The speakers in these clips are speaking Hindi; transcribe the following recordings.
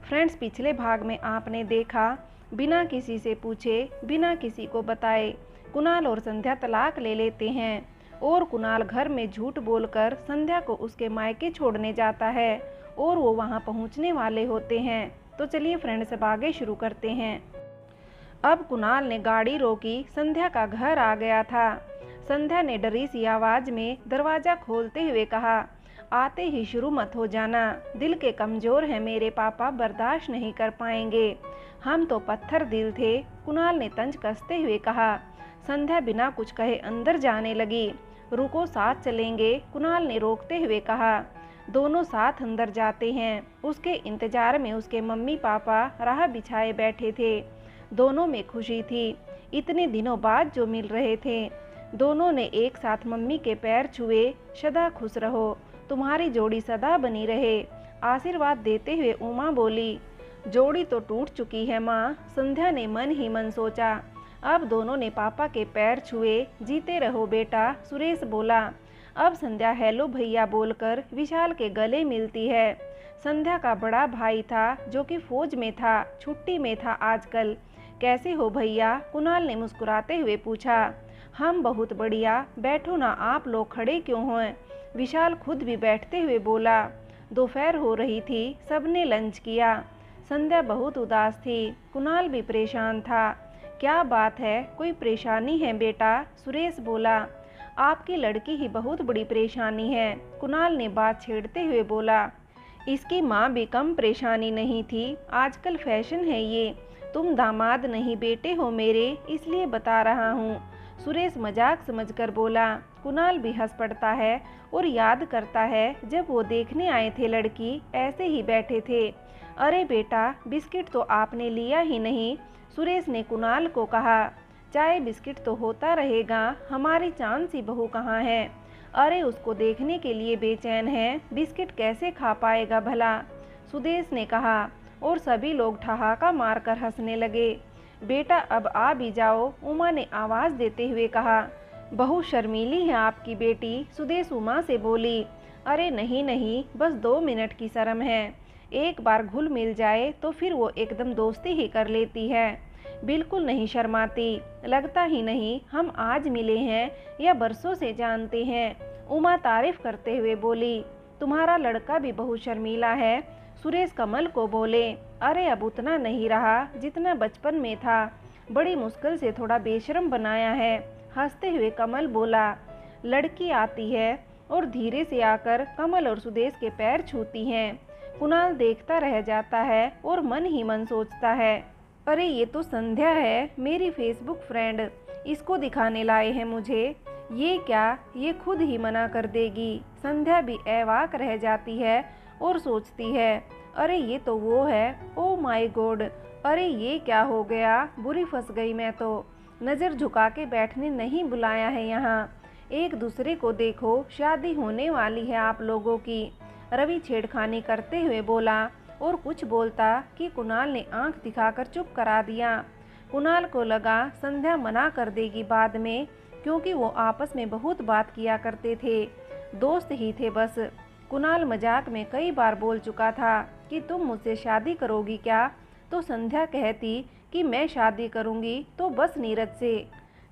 फ्रेंड्स, पिछले भाग में आपने देखा, बिना किसी से पूछे, बिना किसी को बताए कुणाल और संध्या तलाक ले लेते हैं और कुणाल घर में झूठ बोलकर संध्या को उसके मायके छोड़ने जाता है और वो वहां पहुंचने वाले होते हैं। तो चलिए फ्रेंड्स, अब आगे शुरू करते हैं। अब कुणाल ने गाड़ी रोकी, संध्या का घर आ गया था। संध्या ने डरी सी आवाज में दरवाजा खोलते हुए कहा, आते ही शुरू मत हो जाना, दिल के कमजोर हैं मेरे पापा, बर्दाश्त नहीं कर पाएंगे। हम तो पत्थर दिल थे, कुणाल ने तंज कसते हुए कहा। संध्या बिना कुछ कहे अंदर जाने लगी। रुको, साथ चलेंगे, कुणाल ने रोकते हुए कहा। दोनों साथ अंदर जाते हैं। उसके इंतजार में उसके मम्मी पापा राह बिछाए बैठे थे। दोनों में खुशी थी, इतने दिनों बाद जो मिल रहे थे। दोनों ने एक साथ मम्मी के पैर छुए। सदा खुश रहो, तुम्हारी जोड़ी सदा बनी रहे, आशीर्वाद देते हुए उमा बोली। जोड़ी तो टूट चुकी है माँ, संध्या ने मन ही मन सोचा। अब दोनों ने पापा के पैर छुए। जीते रहो बेटा, सुरेश बोला। अब संध्या हेलो भैया बोलकर विशाल के गले मिलती है। संध्या का बड़ा भाई था जो कि फौज में था, छुट्टी में था आजकल। कैसे हो भैया, कुणाल ने मुस्कुराते हुए पूछा। हम बहुत बढ़िया, बैठो ना, आप लोग खड़े क्यों हैं? विशाल खुद भी बैठते हुए बोला। दोपहर हो रही थी, सबने लंच किया। संध्या बहुत उदास थी, कुणाल भी परेशान था। क्या बात है, कोई परेशानी है बेटा? सुरेश बोला। आपकी लड़की ही बहुत बड़ी परेशानी है, कुणाल ने बात छेड़ते हुए बोला। इसकी माँ भी कम परेशानी नहीं थी, आजकल फैशन है ये। तुम दामाद नहीं बेटे हो मेरे, इसलिए बता रहा हूँ, सुरेश मजाक समझकर बोला। कुणाल भी हंस पड़ता है और याद करता है जब वो देखने आए थे लड़की ऐसे ही बैठे थे। अरे बेटा, बिस्किट तो आपने लिया ही नहीं, सुरेश ने कुणाल को कहा। चाय बिस्किट तो होता रहेगा, हमारी चांद सी बहू कहाँ है? अरे उसको देखने के लिए बेचैन है, बिस्किट कैसे खा पाएगा भला? सुदेश ने कहा और सभी लोग ठहाका मारकर हंसने लगे। बेटा अब आ भी जाओ, उमा ने आवाज देते हुए कहा। बहुत शर्मीली है आपकी बेटी, सुदेश उमा से बोली। अरे नहीं नहीं, बस 2 मिनट की शर्म है, एक बार घुल मिल जाए तो फिर वो एकदम दोस्ती ही कर लेती है। बिल्कुल नहीं शर्माती, लगता ही नहीं हम आज मिले हैं या बरसों से जानते हैं, उमा तारीफ करते हुए बोली। तुम्हारा लड़का भी बहुत शर्मीला है, सुरेश कमल को बोले। अरे अब उतना नहीं रहा जितना बचपन में था, बड़ी मुश्किल से थोड़ा बेशर्म बनाया है, हंसते हुए कमल बोला। लड़की आती है और धीरे से आकर कमल और सुदेश के पैर छूती हैं। कुणाल देखता रह जाता है और मन ही मन सोचता है, अरे ये तो संध्या है, मेरी फेसबुक फ्रेंड, इसको दिखाने लाए हैं मुझे। ये क्या, ये खुद ही मना कर देगी? संध्या भी अवाक रह जाती है और सोचती है, अरे ये तो वो है, ओ माय गॉड, अरे ये क्या हो गया, बुरी फंस गई मैं तो। नज़र झुका के बैठने नहीं बुलाया है यहाँ, एक दूसरे को देखो, शादी होने वाली है आप लोगों की, रवि छेड़खानी करते हुए बोला। और कुछ बोलता कि कुणाल ने आंख दिखाकर चुप करा दिया। कुणाल को लगा संध्या मना कर देगी बाद में, क्योंकि वो आपस में बहुत बात किया करते थे, दोस्त ही थे बस। कुणाल मजाक में कई बार बोल चुका था कि तुम मुझसे शादी करोगी क्या? तो संध्या कहती कि मैं शादी करूंगी तो बस नीरज से।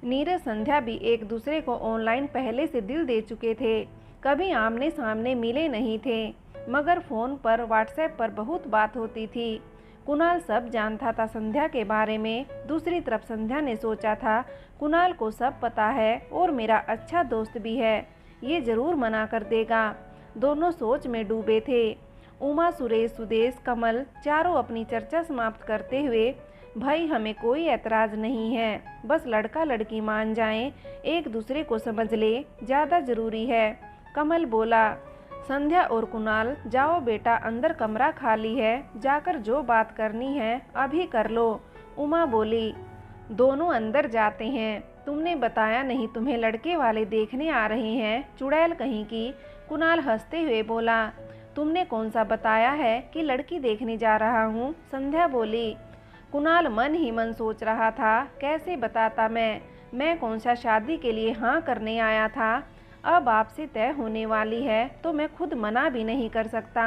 नीरज संध्या भी एक दूसरे को ऑनलाइन पहले से दिल दे चुके थे, कभी आमने सामने मिले नहीं थे, मगर फ़ोन पर व्हाट्सएप पर बहुत बात होती थी। कुणाल सब जानता था संध्या के बारे में। दूसरी तरफ संध्या ने सोचा था कुणाल को सब पता है और मेरा अच्छा दोस्त भी है, ये ज़रूर मना कर देगा। दोनों सोच में डूबे थे। उमा, सुरेश, सुदेश, कमल चारों अपनी चर्चा समाप्त करते हुए, भाई हमें कोई एतराज़ नहीं है, बस लड़का लड़की मान जाएं, एक दूसरे को समझ ले, ज़्यादा ज़रूरी है, कमल बोला। संध्या और कुणाल, जाओ बेटा, अंदर कमरा खाली है, जाकर जो बात करनी है अभी कर लो, उमा बोली। दोनों अंदर जाते हैं। तुमने बताया नहीं तुम्हें लड़के वाले देखने आ रहे हैं, चुड़ैल कहीं की, कुणाल हंसते हुए बोला। तुमने कौन सा बताया है कि लड़की देखने जा रहा हूँ, संध्या बोली। कुणाल मन ही मन सोच रहा था, कैसे बताता मैं कौन सा शादी के लिए हाँ करने आया था, अब आपसे तय होने वाली है तो मैं खुद मना भी नहीं कर सकता।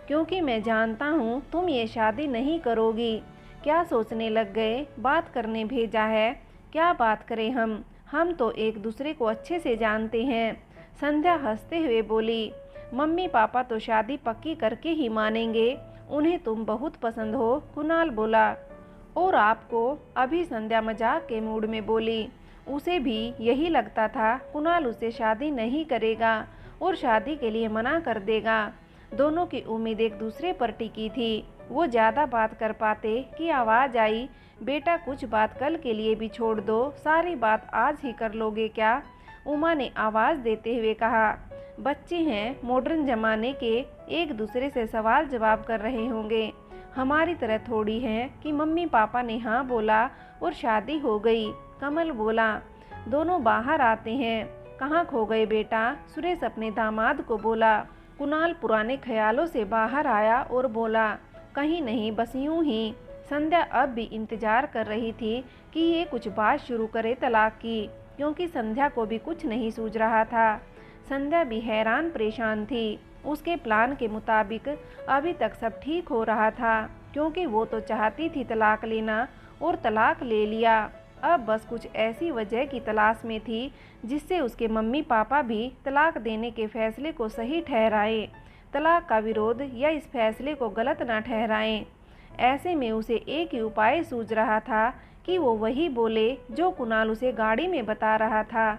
क्योंकि मैं जानता हूँ तुम ये शादी नहीं करोगी। क्या सोचने लग गए? बात करने भेजा है। क्या बात करें हम तो एक दूसरे को अच्छे से जानते हैं। संध्या हंसते हुए बोली, मम्मी पापा तो शादी पक्की करके ही मानेंगे, उन्हें तुम बहुत पसंद हो। कुणाल बोला। और आपको? अभी संध्या मजाक के मूड में बोली। उसे भी यही लगता था कुणाल उससे शादी नहीं करेगा और शादी के लिए मना कर देगा। दोनों की उम्मीद एक दूसरे पर टिकी थी। वो ज़्यादा बात कर पाते कि आवाज़ आई, बेटा कुछ बात कल के लिए भी छोड़ दो, सारी बात आज ही कर लोगे क्या? उमा ने आवाज़ देते हुए कहा। बच्चे हैं, मॉडर्न ज़माने के, एक दूसरे से सवाल जवाब कर रहे होंगे। हमारी तरह थोड़ी है कि मम्मी पापा ने हाँ बोला और शादी हो गई। कमल बोला। दोनों बाहर आते हैं। कहाँ खो गए बेटा? सुरेश अपने दामाद को बोला। कुणाल पुराने ख्यालों से बाहर आया और बोला, कहीं नहीं, बस यूं ही। संध्या अब भी इंतजार कर रही थी कि ये कुछ बात शुरू करे तलाक की, क्योंकि संध्या को भी कुछ नहीं सूझ रहा था। संध्या भी हैरान परेशान थी। उसके प्लान के मुताबिक अभी तक सब ठीक हो रहा था, क्योंकि वो तो चाहती थी तलाक लेना और तलाक ले लिया। अब बस कुछ ऐसी वजह की तलाश में थी जिससे उसके मम्मी पापा भी तलाक देने के फैसले को सही ठहराएं, तलाक का विरोध या इस फैसले को गलत ना ठहराएं। ऐसे में उसे एक ही उपाय सूझ रहा था कि वो वही बोले जो कुणाल उसे गाड़ी में बता रहा था।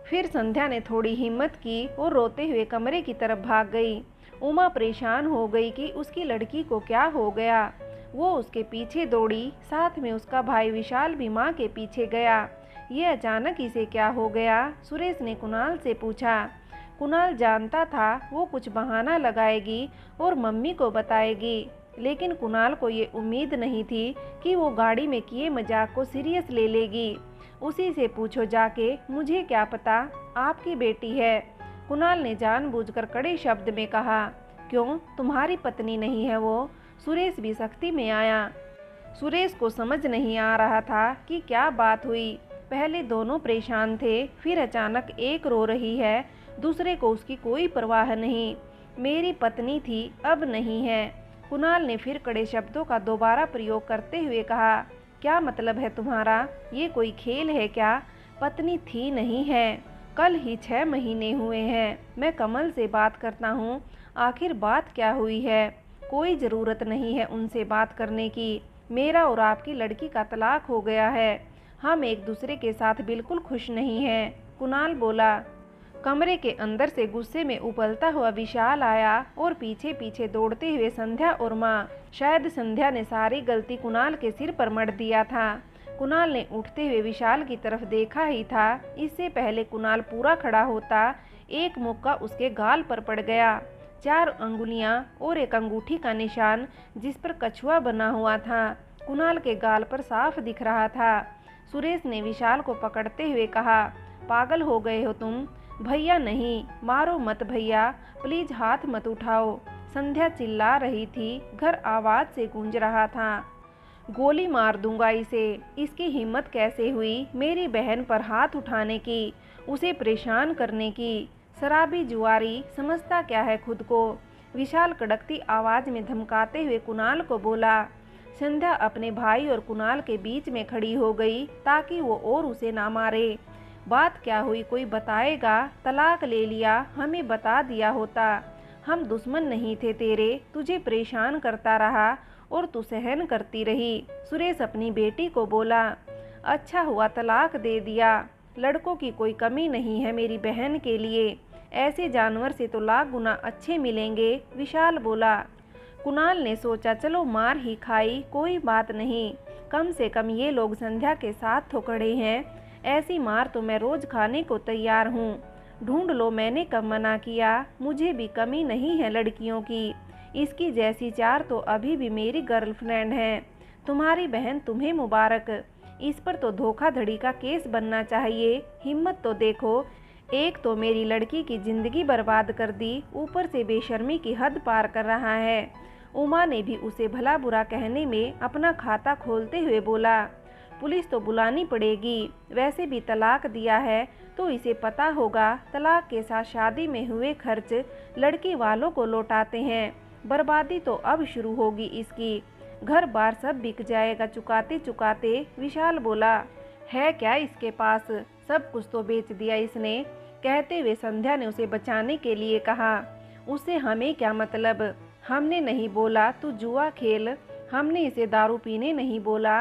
फिर संध्या ने थोड़ी हिम्मत की और रोते हुए कमरे की तरफ भाग गई। उमा परेशान हो गई कि उसकी लड़की को क्या हो गया। वो उसके पीछे दौड़ी, साथ में उसका भाई विशाल भी माँ के पीछे गया। ये अचानक इसे क्या हो गया? सुरेश ने कुणाल से पूछा। कुणाल जानता था वो कुछ बहाना लगाएगी और मम्मी को बताएगी, लेकिन कुणाल को ये उम्मीद नहीं थी कि वो गाड़ी में किए मजाक को सीरियस ले लेगी। उसी से पूछो जाके, मुझे क्या पता, आपकी बेटी है। कुणाल ने जानबूझकर कड़े शब्द में कहा। क्यों, तुम्हारी पत्नी नहीं है वो? सुरेश भी सख्ती में आया। सुरेश को समझ नहीं आ रहा था कि क्या बात हुई। पहले दोनों परेशान थे, फिर अचानक एक रो रही है, दूसरे को उसकी कोई परवाह नहीं। मेरी पत्नी थी, अब नहीं है। कुणाल ने फिर कड़े शब्दों का दोबारा प्रयोग करते हुए कहा। क्या मतलब है तुम्हारा? ये कोई खेल है क्या? पत्नी थी नहीं है, कल ही 6 महीने हुए हैं। मैं कमल से बात करता हूँ, आखिर बात क्या हुई है? कोई ज़रूरत नहीं है उनसे बात करने की। मेरा और आपकी लड़की का तलाक हो गया है। हम एक दूसरे के साथ बिल्कुल खुश नहीं हैं, कुणाल बोला। कमरे के अंदर से गुस्से में उबलता हुआ विशाल आया और पीछे पीछे दौड़ते हुए संध्या और माँ। शायद संध्या ने सारी गलती कुणाल के सिर पर मढ़ दिया था। कुणाल ने उठते हुए विशाल की तरफ देखा ही था, इससे पहले कुणाल पूरा खड़ा होता, एक मुक्का उसके गाल पर पड़ गया। 4 अंगुलियां और एक अंगूठी का निशान जिस पर कछुआ बना हुआ था, कुणाल के गाल पर साफ दिख रहा था। सुरेश ने विशाल को पकड़ते हुए कहा, पागल हो गए हो तुम? भैया नहीं, मारो मत भैया, प्लीज हाथ मत उठाओ। संध्या चिल्ला रही थी, घर आवाज से गूंज रहा था। गोली मार दूंगा इसे। इसकी हिम्मत कैसे हुई मेरी बहन पर हाथ उठाने की, उसे परेशान करने की? शराबी जुआरी समझता क्या है खुद को? विशाल कड़कती आवाज में धमकाते हुए कुणाल को बोला। संध्या अपने भाई और कुणाल के बीच में खड़ी हो गई ताकि वो और उसे ना मारे। बात क्या हुई कोई बताएगा? तलाक ले लिया, हमें बता दिया होता। हम दुश्मन नहीं थे तेरे, तुझे परेशान करता रहा और तू सहन करती रही। सुरेश अपनी बेटी को बोला। अच्छा हुआ तलाक दे दिया, लड़कों की कोई कमी नहीं है मेरी बहन के लिए, ऐसे जानवर से तो लाख गुना अच्छे मिलेंगे, विशाल बोला। कुणाल ने सोचा चलो मार ही खाई, कोई बात नहीं, कम से कम ये लोग संध्या के साथ तो खड़े हैं, ऐसी मार तो मैं रोज खाने को तैयार हूँ। ढूंढ लो, मैंने कब मना किया? मुझे भी कमी नहीं है लड़कियों की, इसकी जैसी 4 तो अभी भी मेरी गर्लफ्रेंड है। तुम्हारी बहन तुम्हें मुबारक, इस पर तो धोखाधड़ी का केस बनना चाहिए। हिम्मत तो देखो, एक तो मेरी लड़की की जिंदगी बर्बाद कर दी, ऊपर से बेशर्मी की हद पार कर रहा है। उमा ने भी उसे भला बुरा कहने में अपना खाता खोलते हुए बोला। पुलिस तो बुलानी पड़ेगी, वैसे भी तलाक दिया है तो इसे पता होगा तलाक के साथ शादी में हुए खर्च लड़की वालों को लौटाते हैं, बर्बादी तो अब शुरू होगी इसकी। घर बार सब बिक जाएगा। चुकाते चुकाते विशाल बोला, है क्या इसके पास, सब कुछ तो बेच दिया इसने। कहते हुए संध्या ने उसे बचाने के लिए कहा, उससे हमें क्या मतलब, हमने नहीं बोला तू जुआ खेल, हमने इसे दारू पीने नहीं बोला।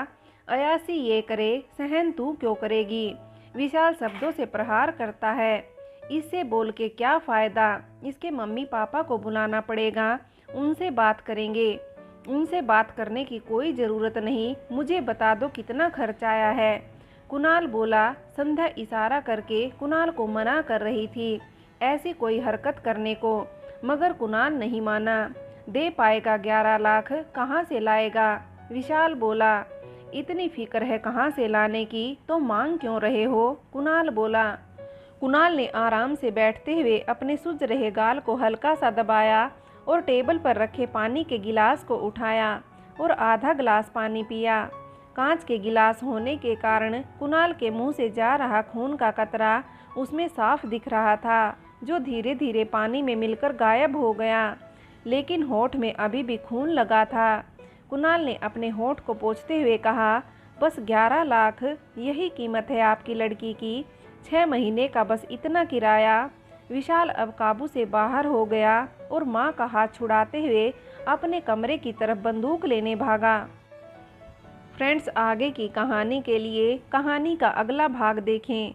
अयासी ये करे, सहन तू क्यों करेगी। विशाल शब्दों से प्रहार करता है। इससे बोल के क्या फ़ायदा, इसके मम्मी पापा को बुलाना पड़ेगा, उनसे बात करेंगे। उनसे बात करने की कोई ज़रूरत नहीं, मुझे बता दो कितना खर्च आया है। कुणाल बोला। संध्या इशारा करके कुणाल को मना कर रही थी ऐसी कोई हरकत करने को, मगर कुणाल नहीं माना। दे पाएगा 11 लाख, कहाँ से लाएगा। विशाल बोला, इतनी फिक्र है कहाँ से लाने की तो मांग क्यों रहे हो। कुणाल बोला। कुणाल ने आराम से बैठते हुए अपने सूज रहे गाल को हल्का सा दबाया और टेबल पर रखे पानी के गिलास को उठाया और आधा गिलास पानी पिया। कांच के गिलास होने के कारण कुणाल के मुंह से जा रहा खून का कतरा उसमें साफ दिख रहा था, जो धीरे धीरे पानी में मिलकर गायब हो गया, लेकिन होठ में अभी भी खून लगा था। कुणाल ने अपने होठ को पोंछते हुए कहा, बस 11 लाख, यही कीमत है आपकी लड़की की, 6 महीने का बस इतना किराया। विशाल अब काबू से बाहर हो गया और माँ का हाथ छुड़ाते हुए अपने कमरे की तरफ बंदूक लेने भागा। फ्रेंड्स, आगे की कहानी के लिए कहानी का अगला भाग देखें।